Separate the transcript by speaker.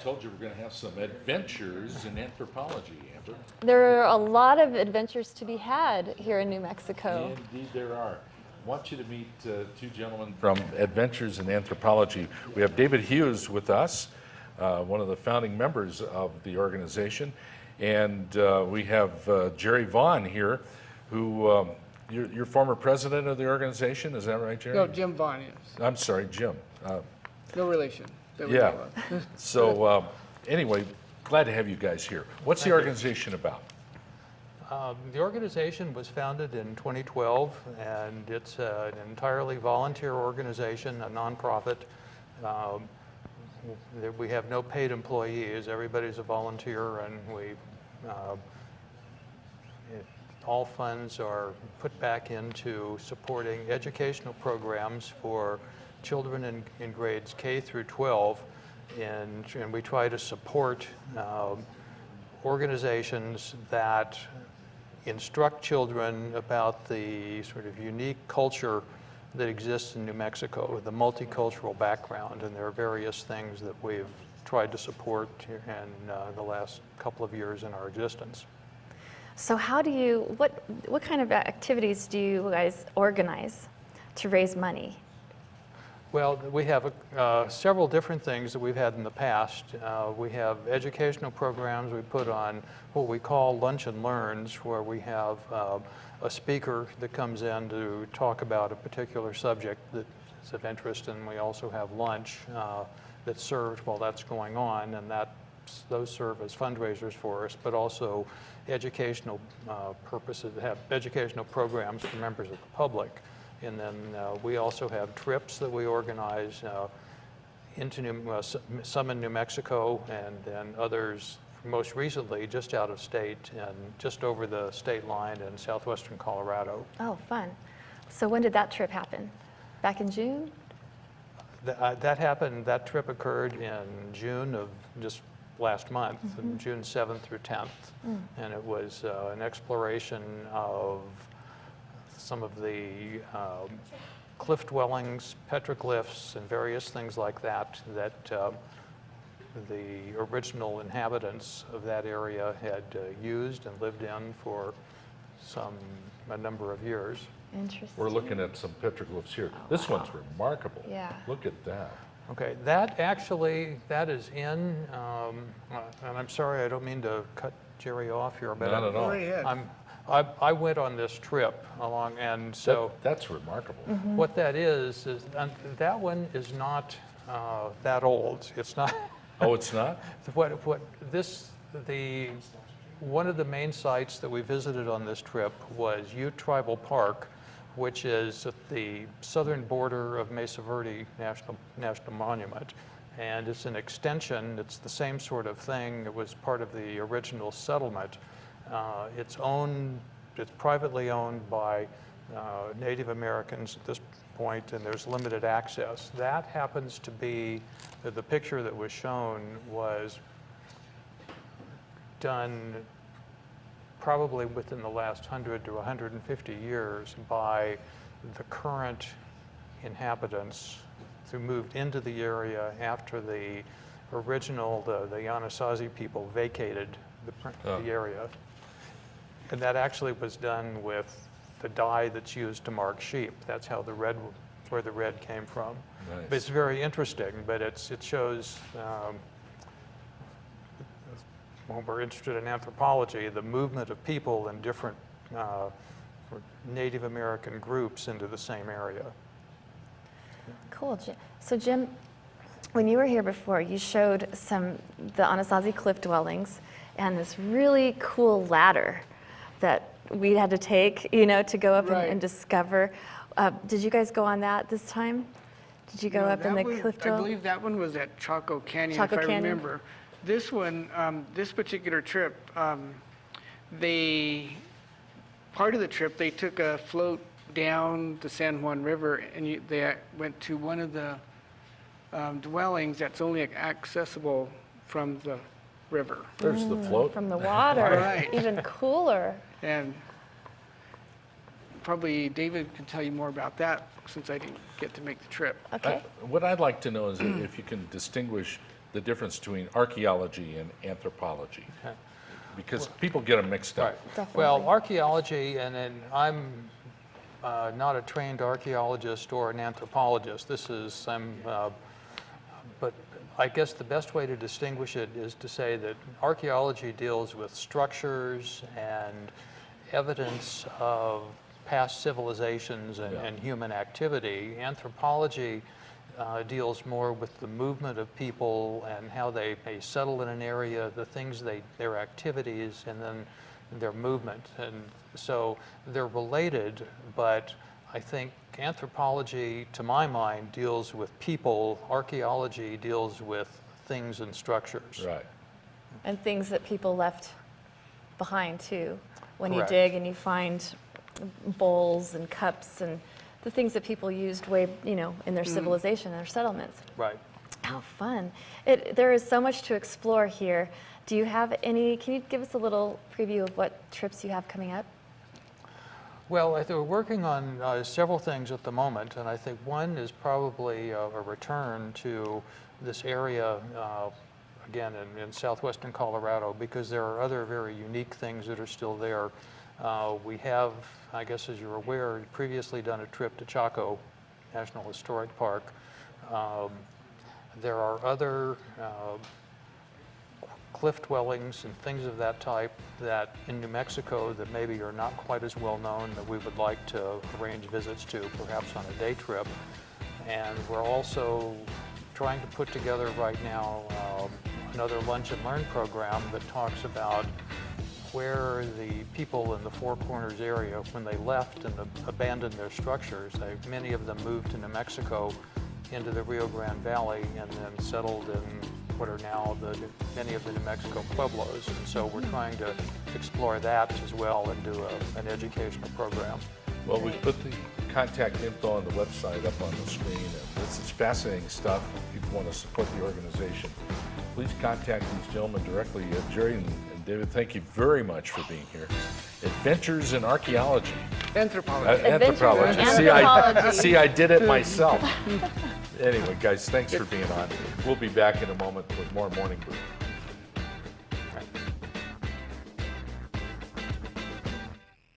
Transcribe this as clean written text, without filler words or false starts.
Speaker 1: told you we're going to have some adventures in anthropology, Amber.
Speaker 2: There are a lot of adventures to be had here in New Mexico.
Speaker 1: Indeed there are. I want you to meet two gentlemen from Adventures in Anthropology. We have David Hughes with us, one of the founding members of the organization, and we have Jerry Vaughn here, who you're former president of the organization, is that right, Jerry?
Speaker 3: No, Jim Vaughn is.
Speaker 1: I'm sorry, Jim.
Speaker 3: No relation. That we
Speaker 1: Yeah.
Speaker 3: know of.
Speaker 1: So anyway, glad to have you guys here. What's the organization about?
Speaker 4: The organization was founded in 2012, and it's an entirely volunteer organization, a nonprofit. We have no paid employees. Everybody's a volunteer, and all funds are put back into supporting educational programs for children in grades K through 12, and we try to support organizations that instruct children about the sort of unique culture that exists in New Mexico, the multicultural background, and there are various things that we've tried to support in the last couple of years in our existence.
Speaker 2: So how do you, what kind of activities do you guys organize to raise money?
Speaker 4: Well, we have several different things that we've had in the past. We have educational programs. We put on what we call lunch and learns, where we have a speaker that comes in to talk about a particular subject that's of interest, and we also have lunch that's served while that's going on, and those serve as fundraisers for us, but also educational purposes, have educational programs for members of the public. And then we also have trips that we organize into some in New Mexico, and then others most recently just out of state and just over the state line in southwestern Colorado.
Speaker 2: Oh, fun. So when did that trip happen? Back in June?
Speaker 4: That trip occurred in June of just last month, June 7th through 10th. And it was an exploration of some of the cliff dwellings, petroglyphs, and various things like that the original inhabitants of that area had used and lived in for a number of years.
Speaker 2: Interesting.
Speaker 1: We're looking at some petroglyphs here. This one's remarkable.
Speaker 2: Yeah.
Speaker 1: Look at that.
Speaker 4: Okay, that is in, and I'm sorry, I don't mean to cut Jerry off here, but
Speaker 1: Not at all.
Speaker 3: Go ahead.
Speaker 4: I went on this trip along, and so
Speaker 1: That's remarkable.
Speaker 4: what that is and that one is not that old. It's not.
Speaker 1: Oh, it's not?
Speaker 4: One of the main sites that we visited on this trip was Ute Tribal Park, which is at the southern border of Mesa Verde National Monument. And it's an extension, it's the same sort of thing. It was part of the original settlement. It's privately owned by Native Americans at this point, and there's limited access. That happens to be, the picture that was shown was done probably within the last 100 to 150 years by the current inhabitants who moved into the area after the original, the Anasazi people vacated the area. And that actually was done with the dye that's used to mark sheep. That's how where the red came from.
Speaker 1: Nice.
Speaker 4: But it's very interesting, but it shows, when we're interested in anthropology, the movement of people in different Native American groups into the same area.
Speaker 2: Cool. So Jim, when you were here before, you showed the Anasazi cliff dwellings and this really cool ladder that we had to take, to go up
Speaker 3: Right.
Speaker 2: and discover. Did you guys go on that this time? Did you go up in the cliff
Speaker 3: I
Speaker 2: dwelling?
Speaker 3: believe that one was at Chaco Canyon,
Speaker 2: Chaco
Speaker 3: if I
Speaker 2: Canyon?
Speaker 3: remember. This one, this particular trip, part of the trip, they took a float down the San Juan River, and they went to one of the dwellings that's only accessible from the river.
Speaker 1: There's the float.
Speaker 2: From the water.
Speaker 3: Right.
Speaker 2: Even cooler.
Speaker 3: And probably David can tell you more about that, since I didn't get to make the trip.
Speaker 2: Okay.
Speaker 1: What I'd like to know is if you can distinguish the difference between archaeology and anthropology,
Speaker 4: Okay.
Speaker 1: because people get them mixed up.
Speaker 4: Right. Well, archaeology, and I'm not a trained archaeologist or an anthropologist. But I guess the best way to distinguish it is to say that archaeology deals with structures and evidence of past civilizations and human activity. Anthropology deals more with the movement of people and how they settle in an area, the things their activities, and then their movement. And so they're related, but I think anthropology, to my mind, deals with people. Archaeology deals with things and structures.
Speaker 1: Right.
Speaker 2: And things that people left behind too. When
Speaker 4: Correct.
Speaker 2: you dig and you find bowls and cups and the things that people used way, in their civilization, their settlements.
Speaker 4: Right.
Speaker 2: How fun. There is so much to explore here. Do you have can you give us a little preview of what trips you have coming up?
Speaker 4: Well, I think we're working on several things at the moment, and I think one is probably a return to this area, again, in southwestern Colorado, because there are other very unique things that are still there. We have, I guess as you're aware, previously done a trip to Chaco National Historic Park. There are other cliff dwellings and things of that type that in New Mexico that maybe are not quite as well known that we would like to arrange visits to, perhaps on a day trip. And we're also trying to put together right now another lunch and learn program that talks about where the people in the Four Corners area, when they left and abandoned their structures, many of them moved to New Mexico into the Rio Grande Valley and then settled in what are now many of the New Mexico pueblos. And so we're trying to explore that as well and do an educational program.
Speaker 1: Well, we put the contact info on the website up on the screen. And this is fascinating stuff. If you want to support the organization, please contact these gentlemen directly. Jerry and David, thank you very much for being here. Adventures in Archaeology.
Speaker 3: Anthropology.
Speaker 1: Anthropology.
Speaker 2: in
Speaker 1: See,
Speaker 2: Anthropology.
Speaker 1: I did it myself. Anyway, guys, thanks for being on. We'll be back in a moment with more Morning Brew.